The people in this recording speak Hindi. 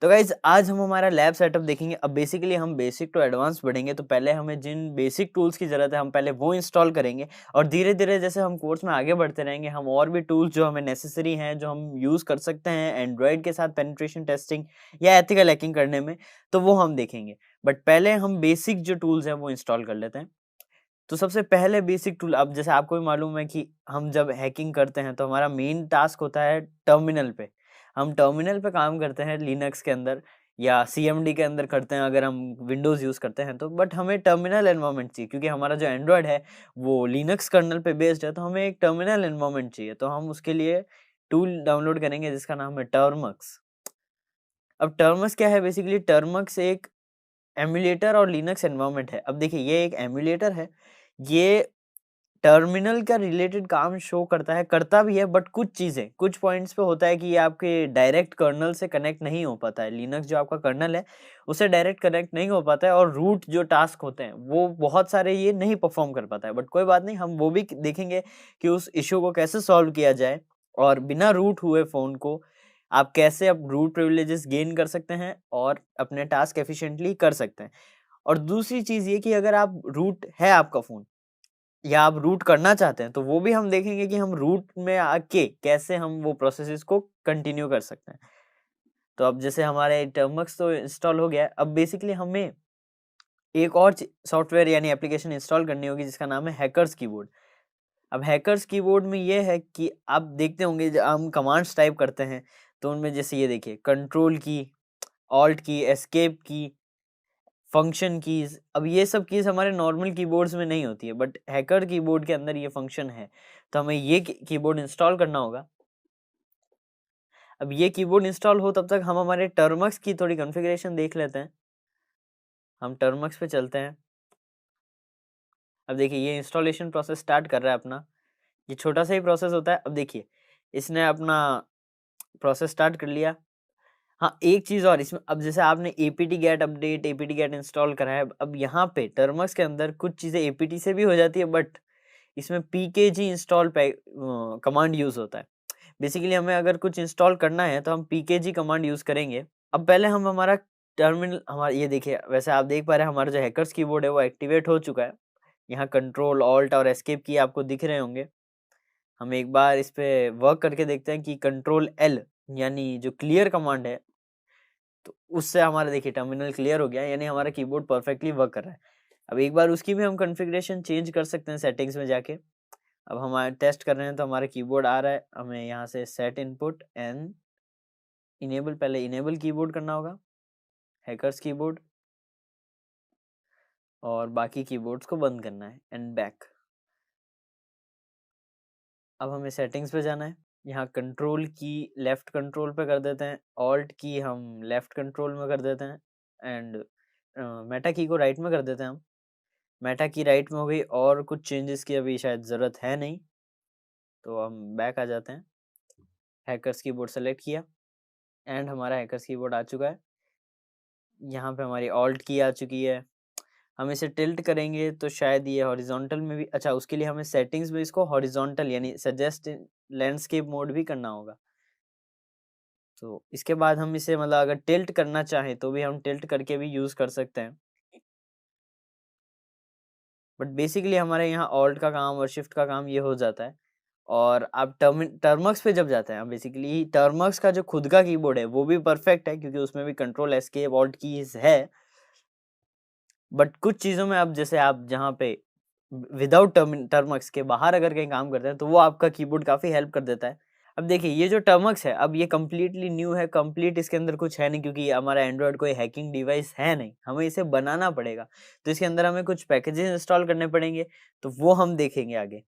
तो गाइज आज हम हमारा लैब सेटअप देखेंगे। अब बेसिकली हम बेसिक टू एडवांस बढ़ेंगे, तो पहले हमें जिन बेसिक टूल्स की ज़रूरत है हम पहले वो इंस्टॉल करेंगे और धीरे धीरे जैसे हम कोर्स में आगे बढ़ते रहेंगे हम और भी टूल्स जो हमें नेसेसरी हैं जो हम यूज़ कर सकते हैं एंड्रॉयड के साथ पेनिट्रेशन टेस्टिंग या एथिकल हैकिंग करने में, तो वो हम देखेंगे। बट पहले हम बेसिक जो टूल्स हैं वो इंस्टॉल कर लेते हैं। तो सबसे पहले बेसिक टूल, अब जैसे आपको भी मालूम है कि हम जब हैकिंग करते हैं तो हमारा मेन टास्क होता है टर्मिनल पे। हम टर्मिनल पे काम करते हैं लिनक्स के अंदर या सीएमडी के अंदर करते हैं अगर हम विंडोज़ यूज़ करते हैं तो। बट हमें टर्मिनल एनवायरनमेंट चाहिए क्योंकि हमारा जो एंड्रॉयड है वो लिनक्स कर्नल पे बेस्ड है, तो हमें एक टर्मिनल एनवायरनमेंट चाहिए। तो हम उसके लिए टूल डाउनलोड करेंगे जिसका नाम है टर्मक्स। अब टर्मक्स क्या है? बेसिकली टर्मक्स एक एमुलेटर और लिनक्स एनवायरनमेंट है। अब देखिए ये एक एमुलेटर है, ये टर्मिनल का रिलेटेड काम शो करता है, करता भी है, बट कुछ चीज़ें कुछ पॉइंट्स पे होता है कि ये आपके डायरेक्ट कर्नल से कनेक्ट नहीं हो पाता है। लिनक्स जो आपका कर्नल है उससे डायरेक्ट कनेक्ट नहीं हो पाता है और रूट जो टास्क होते हैं वो बहुत सारे ये नहीं परफॉर्म कर पाता है। बट कोई बात नहीं, हम वो भी देखेंगे कि उस इश्यू को कैसे सॉल्व किया जाए और बिना रूट हुए फ़ोन को आप कैसे अब रूट प्रिविलेजेस गेन कर सकते हैं और अपने टास्क एफिशिएंटली कर सकते हैं। और दूसरी चीज़ ये कि अगर आप रूट है आपका फ़ोन या आप रूट करना चाहते हैं, तो वो भी हम देखेंगे कि हम रूट में आके कैसे हम वो प्रोसेसेस को कंटिन्यू कर सकते हैं। तो अब जैसे हमारे टर्मक्स तो इंस्टॉल हो गया है, अब बेसिकली हमें एक और सॉफ्टवेयर यानी एप्लीकेशन इंस्टॉल करनी होगी जिसका नाम है हैकर्स कीबोर्ड। अब हैकर्स कीबोर्ड में ये है कि आप देखते होंगे जब हम कमांड्स टाइप करते हैं तो उनमें जैसे ये देखिए कंट्रोल की, ऑल्ट की, एस्केप की, फंक्शन कीज़। अब ये सब कीज़ हमारे नॉर्मल कीबोर्ड्स में नहीं होती है, बट हैकर कीबोर्ड के अंदर ये फंक्शन है। तो हमें ये कीबोर्ड इंस्टॉल करना होगा। अब ये कीबोर्ड इंस्टॉल हो तब तक हम हमारे टर्मक्स की थोड़ी कॉन्फ़िगरेशन देख लेते हैं। हम टर्मक्स पे चलते हैं। अब देखिए ये इंस्टॉलेशन प्रोसेस स्टार्ट कर रहा है अपना। ये छोटा सा ही प्रोसेस होता है। अब देखिए इसने अपना प्रोसेस स्टार्ट कर लिया। हाँ, एक चीज़ और इसमें, अब जैसे आपने apt-get अपडेट, apt-get इंस्टॉल करा है, अब यहाँ पे टर्मक्स के अंदर कुछ चीज़ें apt से भी हो जाती है, बट इसमें pkg इंस्टॉल कमांड यूज़ होता है। बेसिकली हमें अगर कुछ इंस्टॉल करना है तो हम pkg कमांड यूज़ करेंगे। अब पहले हम हमारा टर्मिनल, हमारा ये देखिए, वैसे आप देख पा रहे हैं हमारा जो हैकर्स कीबोर्ड है वो एक्टिवेट हो चुका है। यहाँ कंट्रोल, ऑल्ट और एस्केप की आपको दिख रहे होंगे। हम एक बार इस पे वर्क करके देखते हैं कि कंट्रोल एल यानी जो क्लियर कमांड है, तो उससे हमारा देखिए टर्मिनल क्लियर हो गया, यानी हमारा कीबोर्ड परफेक्टली वर्क कर रहा है। अब एक बार उसकी भी हम कॉन्फ़िगरेशन चेंज कर सकते हैं सेटिंग्स में जाके। अब हमारे टेस्ट कर रहे हैं तो हमारा कीबोर्ड आ रहा है, हमें यहाँ से सेट इनपुट एंड इनेबल, पहले इनेबल कीबोर्ड करना होगा, हैकर्स कीबोर्ड, और बाकी कीबोर्ड्स को बंद करना है एंड बैक। अब हमें सेटिंग्स पे जाना है। यहाँ कंट्रोल की लेफ्ट कंट्रोल पे कर देते हैं, ऑल्ट की हम लेफ्ट कंट्रोल में कर देते हैं एंड मेटा की को राइट में कर देते हैं हम। मेटा की राइट में हो गई और कुछ चेंजेस की अभी शायद ज़रूरत है नहीं, तो हम बैक आ जाते हैं। हैकर्स कीबोर्ड सेलेक्ट किया एंड हमारा हैकर्स कीबोर्ड आ चुका है। यहाँ पे हमारी ऑल्ट की आ चुकी है। हम इसे टिल्ट करेंगे तो शायद ये हॉरिजॉन्टल में भी, अच्छा उसके लिए हमें सेटिंग्स में इसको हॉरिजॉन्टल यानी सजेस्ट लैंडस्केप मोड भी करना होगा। तो इसके बाद हम इसे मतलब अगर टिल्ट करना चाहें तो भी हम टिल्ट करके भी यूज़ कर सकते हैं। बट बेसिकली हमारे यहाँ ऑल्ट का काम और शिफ्ट का काम ये हो जाता है। और आप टर्मक्स पे जब जाते हैं, बेसिकली टर्मक्स का जो खुद का कीबोर्ड है वो भी परफेक्ट है क्योंकि उसमें भी कंट्रोल एस्केप ऑल्ट कीज है। बट कुछ चीज़ों में अब जैसे आप जहाँ पे विदाउट टर्मक्स के बाहर अगर कहीं काम करते हैं तो वो आपका कीबोर्ड काफ़ी हेल्प कर देता है। अब देखिए ये जो टर्मक्स है अब ये कम्प्लीटली न्यू है, कंप्लीट इसके अंदर कुछ है नहीं क्योंकि हमारा एंड्रॉयड कोई हैकिंग डिवाइस है नहीं, हमें इसे बनाना पड़ेगा। तो इसके अंदर हमें कुछ पैकेजेस इंस्टॉल करने पड़ेंगे, तो वो हम देखेंगे आगे।